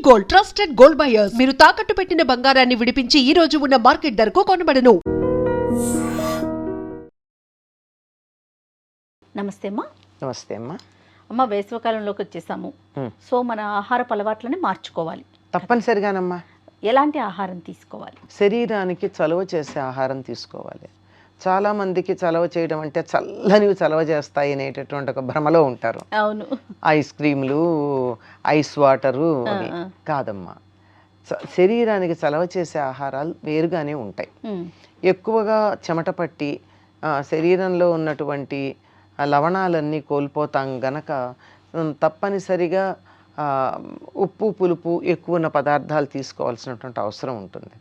Gold, trusted gold buyers. మీరు తాకట్టు పెట్టిన బంగారాన్ని విడిపించి ఈ రోజు ఉన్న మార్కెట్ ధరకు కొనబడను. నమస్తే అమ్మా. నమస్తే అమ్మా. అమ్మ, వేసవికాలంలోకి వచ్చేసాము. సో మన ఆహారపు అలవాట్లని మార్చుకోవాలి తప్పనిసరిగానమ్మా. ఎలాంటి ఆహారం తీసుకోవాలి? శరీరానికి చలవ చేసే ఆహారం తీసుకోవాలి. చాలామందికి చలవ చేయడం అంటే చల్లనివి చలవ చేస్తాయి అనేటటువంటి ఒక భ్రమలో ఉంటారు. అవును, ఐస్ క్రీములు, ఐస్ వాటరు కాదమ్మా. శరీరానికి చలవ చేసే ఆహారాలు వేరుగానే ఉంటాయి. ఎక్కువగా చెమట పట్టి శరీరంలో ఉన్నటువంటి లవణాలన్నీ కోల్పోతాం గనక తప్పనిసరిగా ఉప్పు పులుపు ఎక్కువ ఉన్న పదార్థాలు తీసుకోవాల్సినటువంటి అవసరం ఉంటుంది.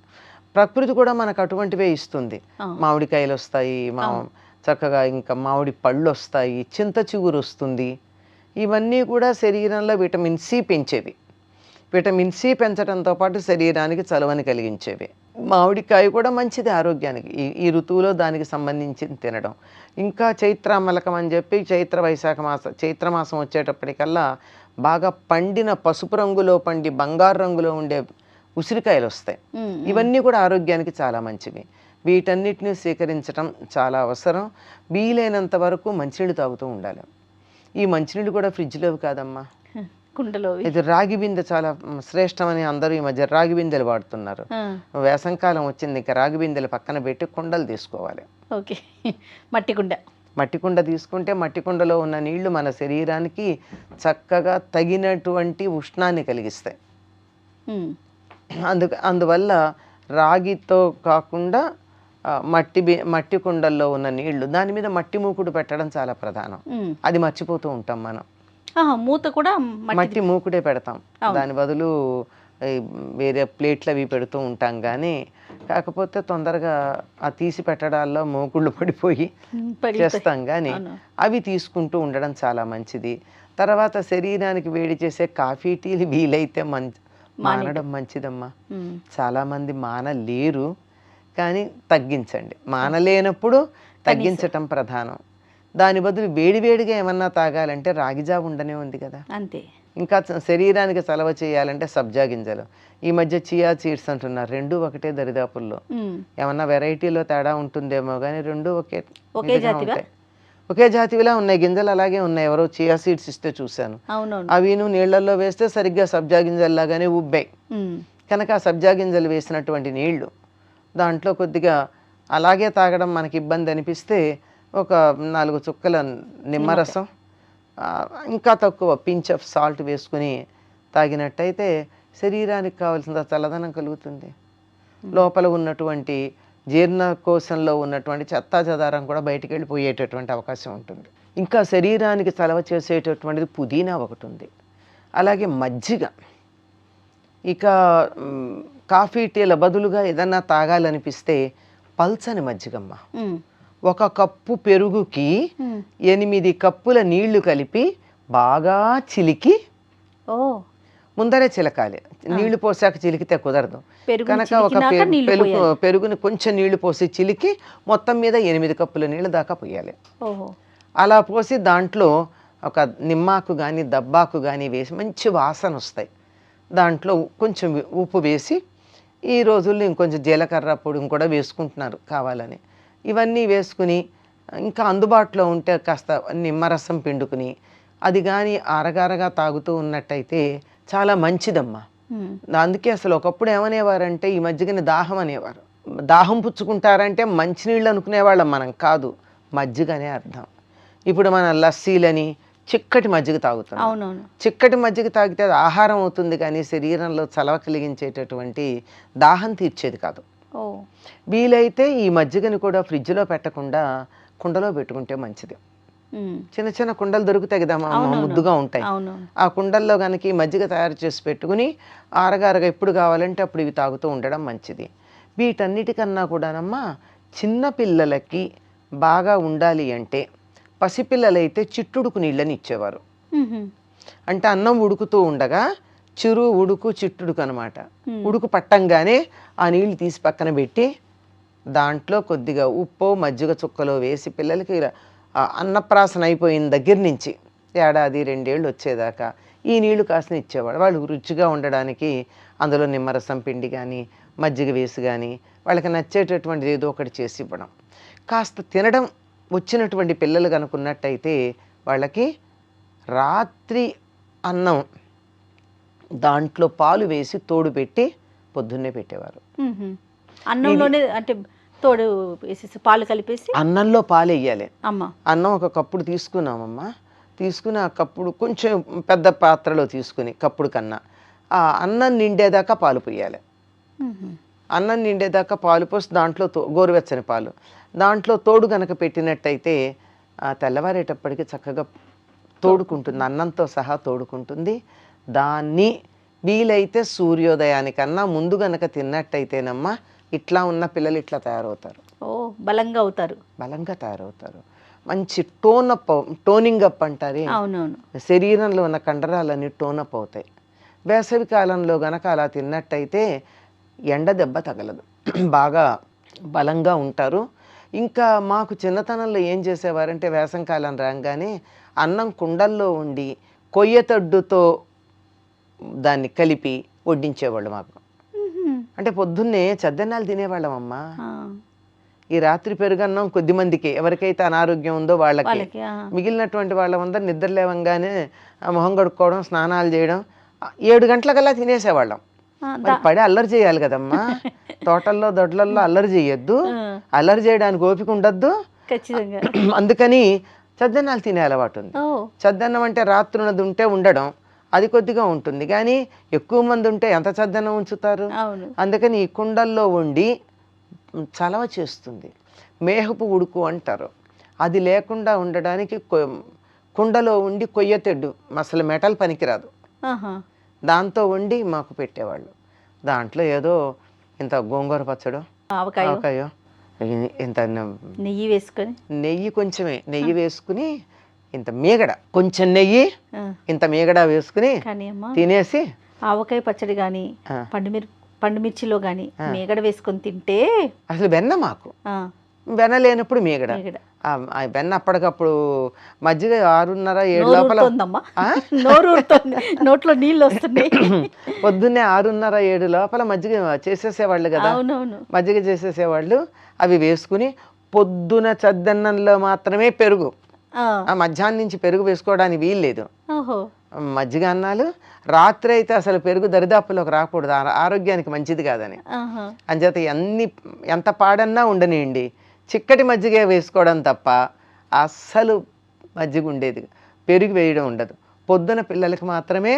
ప్రకృతి కూడా మనకు అటువంటివే ఇస్తుంది. మామిడికాయలు వస్తాయి, చక్కగా ఇంకా మామిడి పళ్ళు వస్తాయి, చింత చిగురు వస్తుంది. ఇవన్నీ కూడా శరీరంలో విటమిన్ సి పెంచేవి. విటమిన్ సి పెంచడంతో పాటు శరీరానికి చలవని కలిగించేవి. మామిడికాయ కూడా మంచిది ఆరోగ్యానికి. ఈ ఋతువులో దానికి సంబంధించి తినడం. ఇంకా చైత్రామలకం అని చెప్పి చైత్రమాసం వచ్చేటప్పటికల్లా బాగా పండిన పసుపు రంగులో పండి బంగారు రంగులో ఉండే ఉసిరికాయలు వస్తాయి. ఇవన్నీ కూడా ఆరోగ్యానికి చాలా మంచివి. వీటన్నిటిని స్వీకరించడం చాలా అవసరం. వీలైనంత వరకు మంచినీళ్ళు తాగుతూ ఉండాలి. ఈ మంచినీళ్ళు కూడా ఫ్రిడ్జ్లో కాదమ్మా, కుండలో. ఇది రాగి బిందె చాలా శ్రేష్టమని అందరూ ఈ మధ్య రాగి బిందెలు వాడుతున్నారు. వేసంకాలం వచ్చింది, ఇంకా రాగి బిందెలు పక్కన పెట్టి కుండలు తీసుకోవాలి. ఓకే, మట్టి కుండ తీసుకుంటే మట్టి కుండలో ఉన్న నీళ్లు మన శరీరానికి చక్కగా తగినటువంటి ఉష్ణాన్ని కలిగిస్తాయి. అందువల్ల రాగితో కాకుండా మట్టి కుండల్లో ఉన్న నీళ్లు, దాని మీద మట్టి మూకుడు పెట్టడం చాలా ప్రధానం. అది మర్చిపోతూ ఉంటాం మనం. మూత కూడా మట్టి మూకుడే పెడతాం, దాని బదులు వేరే ప్లేట్లు అవి పెడుతూ ఉంటాం. కానీ కాకపోతే తొందరగా ఆ తీసి పెట్టడాల్లో మూకుళ్ళు పడిపోయి చేస్తాం. కానీ అవి తీసుకుంటూ ఉండడం చాలా మంచిది. తర్వాత శరీరానికి వేడి చేసే కాఫీ టీలు వీలైతే మానడం మంచిదమ్మా. చాలామంది మానలేరు, కానీ తగ్గించండి. మానలేనప్పుడు తగ్గించటం ప్రధానం. దాని బదులు వేడివేడిగా ఏమన్నా తాగాలంటే రాగిజావ ఉండనే ఉంది కదా, అంతే. ఇంకా శరీరానికి చలవ చేయాలంటే సబ్జా గింజలు. ఈ మధ్య చియా సీడ్స్ అంటున్నారు, రెండూ ఒకటే దరిదాపుల్లో. ఏమన్నా వెరైటీలో తేడా ఉంటుందేమో కానీ రెండూ ఒకే జాతివిలా ఉన్నాయి. గింజలు అలాగే ఉన్నాయి. ఎవరో చియా సీడ్స్ ఇస్తే చూశాను. అవి నీళ్లలో వేస్తే సరిగ్గా సబ్జా గింజల్లాగానే ఉబ్బాయి. కనుక ఆ సబ్జా గింజలు వేసినటువంటి నీళ్లు దాంట్లో కొద్దిగా అలాగే తాగడం మనకి ఇబ్బంది అనిపిస్తే ఒక 4 చుక్కల నిమ్మరసం, ఇంకా తక్కువ పించ్ ఆఫ్ సాల్ట్ వేసుకుని తాగినట్టయితే శరీరానికి కావాల్సిన చల్లదనం కలుగుతుంది. లోపల ఉన్నటువంటి జీర్ణకోశంలో ఉన్నటువంటి చెత్తా చెదారం కూడా బయటికి వెళ్ళిపోయేటటువంటి అవకాశం ఉంటుంది. ఇంకా శరీరానికి చలవ చేసేటటువంటిది పుదీనా ఒకటి ఉంది, అలాగే మజ్జిగ. ఇక కాఫీ టీల బదులుగా ఏదన్నా తాగాలనిపిస్తే పల్చని మజ్జిగమ్మ. 1 కప్పు పెరుగుకి 8 కప్పుల నీళ్లు కలిపి బాగా చిలికి, ముందరే చిలకాలి. నీళ్లు పోసాక చిలికితే కుదరదు కనుక ఒక పెరుగుని కొంచెం నీళ్లు పోసి చిలికి మొత్తం మీద 8 కప్పుల నీళ్ళు దాకా పోయాలి. అలా పోసి దాంట్లో ఒక నిమ్మాకు కానీ దబ్బాకు కానీ వేసి మంచి వాసన వస్తాయి. దాంట్లో కొంచెం ఉప్పు వేసి, ఈ రోజుల్లో ఇంకొంచెం జీలకర్ర పొడి కూడా వేసుకుంటున్నారు కావాలని. ఇవన్నీ వేసుకుని ఇంకా అందుబాటులో ఉంటే కాస్త నిమ్మరసం పిండుకుని అది కానీ అరగరగా తాగుతూ ఉన్నట్టయితే చాలా మంచిదమ్మా. అందుకే అసలు ఒకప్పుడు ఏమనేవారంటే ఈ మజ్జిగని దాహం అనేవారు. దాహం పుచ్చుకుంటారంటే మంచినీళ్ళు అనుకునేవాళ్ళం మనం, కాదు మజ్జిగ అనే అర్థం. ఇప్పుడు మన లస్సీలని చిక్కటి మజ్జిగ తాగుతాం. చిక్కటి మజ్జిగ తాగితే అది ఆహారం అవుతుంది, కానీ శరీరంలో చలవ కలిగించేటటువంటి దాహం తీర్చేది కాదు. వీలైతే ఈ మజ్జిగని కూడా ఫ్రిడ్జ్లో పెట్టకుండా కుండలో పెట్టుకుంటే మంచిది. చిన్న చిన్న కుండలు దొరుకుతాయి కదా, ముద్దుగా ఉంటాయి. ఆ కుండల్లో కనుక ఈ మజ్జిగ తయారు చేసి పెట్టుకుని ఆరగారగా ఎప్పుడు కావాలంటే అప్పుడు ఇవి తాగుతూ ఉండడం మంచిది. వీటన్నిటికన్నా కూడానమ్మా చిన్న పిల్లలకి బాగా ఉండాలి అంటే పసిపిల్లలైతే చిట్టుడుకు నీళ్ళని ఇచ్చేవారు. అంటే అన్నం ఉడుకుతూ ఉండగా ఉడుకు చిట్టుడుకు అనమాట. ఉడుకు పట్టంగానే ఆ నీళ్లు తీసి పక్కన పెట్టి దాంట్లో కొద్దిగా ఉప్పు మజ్జిగ చుక్కలో వేసి పిల్లలకి అన్నప్రాసన అయిపోయిన దగ్గర నుంచి 1-2 ఏళ్ళు వచ్చేదాకా ఈ నీళ్లు కాసిన ఇచ్చేవాడు. వాళ్ళు రుచిగా ఉండడానికి అందులో నిమ్మరసం పిండి కానీ మజ్జిగ వేసి కానీ వాళ్ళకి నచ్చేటటువంటిది ఏదో ఒకటి చేసి ఇవ్వడం. కాస్త తినడం వచ్చినటువంటి పిల్లలు కనుకున్నట్టయితే వాళ్ళకి రాత్రి అన్నం దాంట్లో పాలు వేసి తోడు పెట్టి పొద్దున్నే పెట్టేవారు. అన్నంలోనే అంటే తోడు వేసేసి పాలు కలిపేసి అన్నంలో పాలు వేయాలి. అమ్మ అన్నం ఒక కప్పుడు తీసుకున్నామమ్మా, తీసుకుని ఆ కప్పుడు కొంచెం పెద్ద పాత్రలో తీసుకుని కప్పుడు కన్నా ఆ అన్నం నిండేదాకా పాలు పోయాలి. అన్నం నిండేదాకా పాలు పోసి దాంట్లో గోరువెచ్చని పాలు దాంట్లో తోడు కనుక పెట్టినట్టయితే తెల్లవారేటప్పటికి చక్కగా తోడుకుంటుంది, అన్నంతో సహా తోడుకుంటుంది. దాన్ని వీలైతే సూర్యోదయానికన్నా ముందు గనక తిన్నట్టయితేనమ్మా ఇట్లా ఉన్న పిల్లలు ఇట్లా తయారవుతారు. బలంగా అవుతారు, బలంగా తయారవుతారు. మంచి టోనింగ్ అప్ అంటారే, అవునవును, శరీరంలో ఉన్న కండరాలన్నీ టోనప్ అవుతాయి. వేసవి కాలంలో గనక అలా తిన్నట్టయితే ఎండ దెబ్బ తగలదు, బాగా బలంగా ఉంటారు. ఇంకా మాకు చిన్నతనంలో ఏం చేసేవారంటే వేసవికాలం రాగానే అన్నం కుండల్లో ఉండి కొయ్యతడ్డుతో దాన్ని కలిపి వడ్డించేవాళ్ళు మాకు. అంటే పొద్దున్నే చద్దన్నాలు తినేవాళ్ళం అమ్మా. ఈ రాత్రి పెరుగన్నం కొద్ది మందికి, ఎవరికైతే అనారోగ్యం ఉందో వాళ్ళకి. మిగిలినటువంటి వాళ్ళందరూ నిద్ర లేవంగానే మొహం కడుక్కోవడం, స్నానాలు చేయడం, 7 గంటలకల్లా తినేసేవాళ్ళం. పడి అల్లరి చేయాలి కదమ్మా, తోటల్లో దొడ్లల్లో అల్లరి చేయొద్దు, అల్లరి చేయడానికి ఓపిక ఉండద్దు. అందుకని చద్దన్నాలు తినే అలవాటు ఉంది. చద్దన్నం అంటే రాత్రున్నది ఉంటే ఉండడం, అది కొద్దిగా ఉంటుంది, కానీ ఎక్కువ మంది ఉంటే ఎంత చద్దన్నం ఉంచుతారు. అందుకని ఈ కుండల్లో వండి చలవ చేస్తుంది. మేహపు ఉడుకు అంటారు, అది లేకుండా ఉండడానికి కుండలో ఉండి కొయ్యతెడ్డు, అసలు మెటల్ పనికిరాదు, దాంతో వండి మాకు పెట్టేవాళ్ళు. దాంట్లో ఏదో ఇంత గోంగూర పచ్చడో ఆవకాయో ఇంత నెయ్యి వేసుకొని, నెయ్యి కొంచెమే నెయ్యి వేసుకుని, ఇంత మీగడ, కొంచెం నెయ్యి ఇంత మీగడ వేసుకుని తినేసి, ఆవకాయ పచ్చడి కానీ పండుమిర్చిలో కానీ మీగడ వేసుకొని తింటే అసలు వెన్న మాకు వెన్న లేనప్పుడు మీగడ. వెన్న అప్పటికప్పుడు మజ్జిగ 6:30-7 లోపల నోట్లో నీళ్ళు వస్తున్నాయి. పొద్దున్నే 6:30-7 లోపల మజ్జిగ చేసేసేవాళ్ళు కదా, మజ్జిగ చేసేసేవాళ్ళు. అవి వేసుకుని పొద్దున చద్దన్నంలో మాత్రమే పెరుగు, మధ్యాహ్నం నుంచి పెరుగు వేసుకోవడానికి వీల్లేదు. మజ్జిగ అన్నాలు. రాత్రి అయితే అసలు పెరుగు దరిదాపులోకి రాకూడదు, ఆరోగ్యానికి మంచిది కాదని. అంచేత ఎంత పాడన్నా ఉండనియండి, చిక్కటి మజ్జిగ వేసుకోవడం తప్ప అస్సలు మజ్జిగ ఉండేది, పెరుగు వేయడం ఉండదు. పొద్దున పిల్లలకి మాత్రమే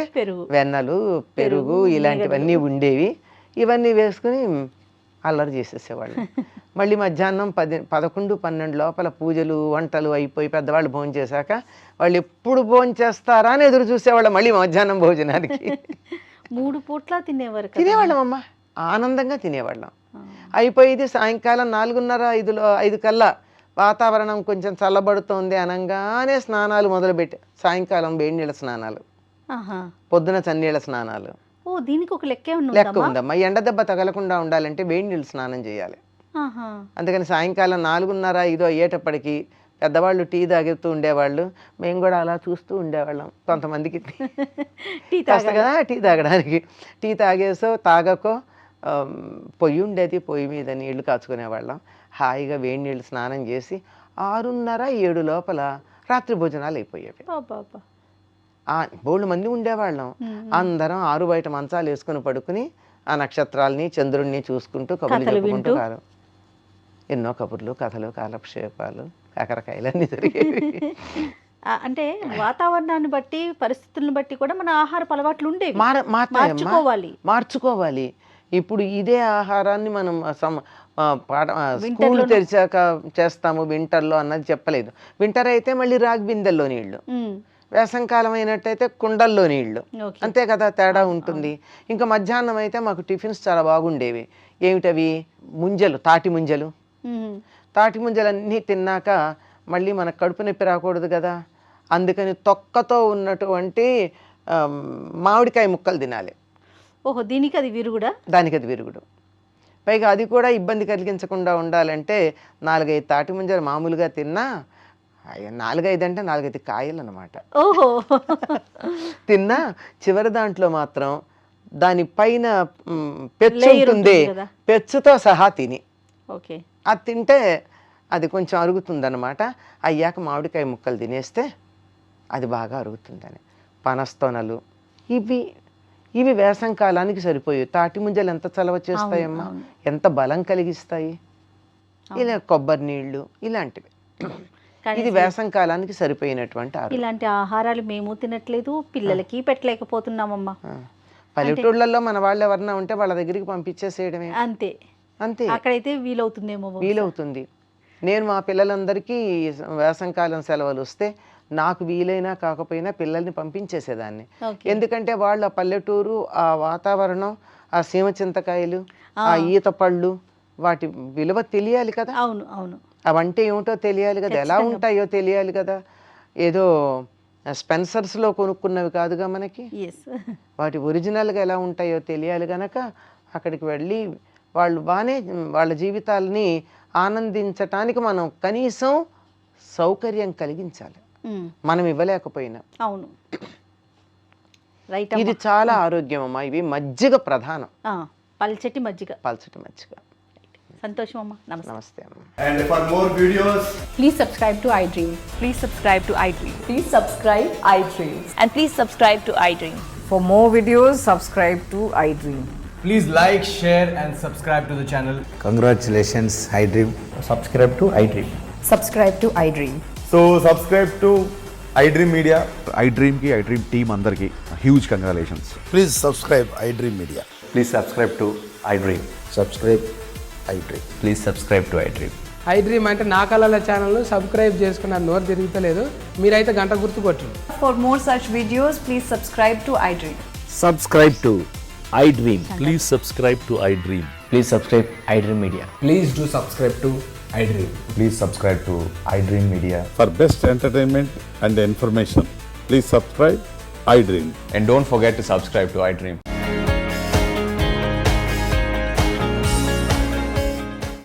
వెన్నలు, పెరుగు ఇలాంటివన్నీ ఉండేవి. ఇవన్నీ వేసుకుని అల్లరి చేసేసేవాళ్ళు. మళ్ళీ మధ్యాహ్నం 11-12 లోపల పూజలు వంటలు అయిపోయి పెద్దవాళ్ళు భోజనం చేశాక వాళ్ళు ఎప్పుడు భోజనం చేస్తారా అని ఎదురు చూసేవాళ్ళం. మళ్ళీ మధ్యాహ్నం భోజనానికి 3 పూట్ల తినేవాళ్ళం అమ్మ, ఆనందంగా తినేవాళ్ళం. అయిపోయేది సాయంకాలం 4:30-5 కల్లా వాతావరణం కొంచెం చల్లబడుతోంది అనగానే స్నానాలు మొదలుపెట్టి, సాయంకాలం వేడి నీళ్ళ స్నానాలు, పొద్దున చన్నీళ్ళ స్నానాలు. దీనికి ఒక లెక్క ఉందమ్మా. ఎండ దెబ్బ తగలకుండా ఉండాలంటే వేడి నీళ్ళు స్నానం చేయాలి. అందుకని సాయంకాలం 4:30-5 అయ్యేటప్పటికి పెద్దవాళ్ళు టీ తాగుతూ ఉండేవాళ్ళు, మేము కూడా అలా చూస్తూ ఉండేవాళ్ళం. కొంతమందికి కదా టీ తాగడానికి, టీ తాగేసో తాగకో పొయ్యి ఉండేది, పొయ్యి మీద నీళ్లు కాచుకునేవాళ్ళం. హాయిగా వేడి నీళ్ళు స్నానం చేసి 6:30-7 లోపల రాత్రి భోజనాలు అయిపోయేవి. బోళ్ళు మంది ఉండేవాళ్ళం. అందరం 6 బయట మంచాలు వేసుకుని పడుకుని ఆ నక్షత్రాలని చంద్రుడిని చూసుకుంటూ కబుర్లు చెప్పుకుంటూ ఎన్నో కబుర్లు, కథలు, కాలక్షేపాలు, కాకరకాయలు అన్నీ జరిగేవి. అంటే వాతావరణాన్ని బట్టి, పరిస్థితులను బట్టి కూడా మన ఆహార అలవాట్లు ఉండేవి, మార్చుకోవాలి. ఇప్పుడు ఇదే ఆహారాన్ని మనం స్కూల్ తెరిచాక చేస్తాము వింటర్లో అన్నది చెప్పలేదు. వింటర్ అయితే మళ్ళీ రాగి బిందెల్లో నీళ్లు, వేసంకాలం అయినట్టయితే కుండల్లో నీళ్లు, అంతే కదా, తేడా ఉంటుంది. ఇంకా మధ్యాహ్నం అయితే మాకు టిఫిన్స్ చాలా బాగుండేవి. ఏమిటవి? ముంజలు, తాటి ముంజలు. తాటి ముంజలన్నీ తిన్నాక మళ్ళీ మనకు కడుపు నొప్పి రాకూడదు కదా, అందుకని తొక్కతో ఉన్నటువంటి మామిడికాయ ముక్కలు తినాలి. దీనికి అది విరుగుడా? దానికి అది విరుగుడు. పైగా అది కూడా ఇబ్బంది కలిగించకుండా ఉండాలంటే 4-5 తాటి ముంజలు మామూలుగా తిన్నా కాయ 4-5 అంటే 4-5 కాయలు అనమాట. ఓహో. తిన్నా చివరి దాంట్లో మాత్రం దాని పైన పెచ్చు Layer ఉంటుంది, ఉంటుంది కదా. పెచ్చుతో సహా తిని ఓకే. అది తింటే అది కొంచెం అరుగుతుందన్నమాట. అయ్యాక మామిడికాయ ముక్కలు తినేస్తే అది బాగా అరుగుతుందని. పనస్తొనలు ఇవి వేసవి కాలానికి సరిపోయి. తాటి ముంజలు ఎంత చలవ చేస్తాయమ్మా, ఎంత బలం కలిగిస్తాయి. ఇలా కొబ్బరి నీళ్ళు ఇలాంటివి. ఇది వేసవి కాలానికి సరిపోయినటువంటి ఆహారం. ఇలాంటి ఆహారాలు మేము తినట్లేదు, పిల్లలకి పెట్టలేకపోతున్నామమ్మా. పల్లెటూళ్ళల్లో మన వాళ్ళు ఎవరన్నా ఉంటే వాళ్ళ దగ్గరికి పంపించేసేయడమే. అంతే అంతే, అక్కడైతే వీలవుతుందేమో. వీలవుతుంది. నేను మా పిల్లలందరికీ వేసవికాలం సెలవులు వస్తే నాకు వీలైనా కాకపోయినా పిల్లల్ని పంపించేసేదాన్ని. ఎందుకంటే వాళ్ళ పల్లెటూరు, ఆ వాతావరణం, ఆ సీమ చింతకాయలు, ఆ ఈత పళ్ళు, వాటి విలువ తెలియాలి కదా. అవును అవును. అవంటే ఏమిటో తెలియాలి కదా, ఎలా ఉంటాయో తెలియాలి కదా. ఏదో స్పెన్సర్స్లో కొనుక్కున్నవి కాదుగా మనకి. వాటి ఒరిజినల్గా ఎలా ఉంటాయో తెలియాలి గనక అక్కడికి వెళ్ళి వాళ్ళు బాగానే వాళ్ళ జీవితాలని ఆనందించటానికి మనం కనీసం సౌకర్యం కలిగించాలి, మనం ఇవ్వలేకపోయినా. అవును, రైట్. ఇది చాలా ఆరోగ్యం అమ్మా. ఇవి మజ్జిగ ప్రధానం, పల్చటి మజ్జిగ. సంతోషం అమ్మా. నమస్తే అమ్మా. And for more videos, Please subscribe to iDream. Please subscribe to iDream. Please subscribe iDream. And please subscribe to iDream. For more videos, subscribe to iDream. please like, share and subscribe to the channel. Congratulations, iDream. Subscribe to iDream. Subscribe to iDream. So subscribe to iDream Media. iDream ki iDream team andarki huge congratulations. Please subscribe iDream Media. Please subscribe to iDream. Subscribe iDream. Please subscribe to iDream. iDream అంటే నా కళల channel subscribe చేసుకున్నారు, నోరు తిరుగుతలేదు. మీరైతే గంట గుర్తు కొట్టండి. For more such videos, please subscribe to iDream. Subscribe to iDream. Please subscribe to iDream. Please subscribe iDream Media. Please do subscribe to iDream. Please subscribe to iDream Media. For best entertainment and information, please subscribe iDream. And don't forget to subscribe to iDream.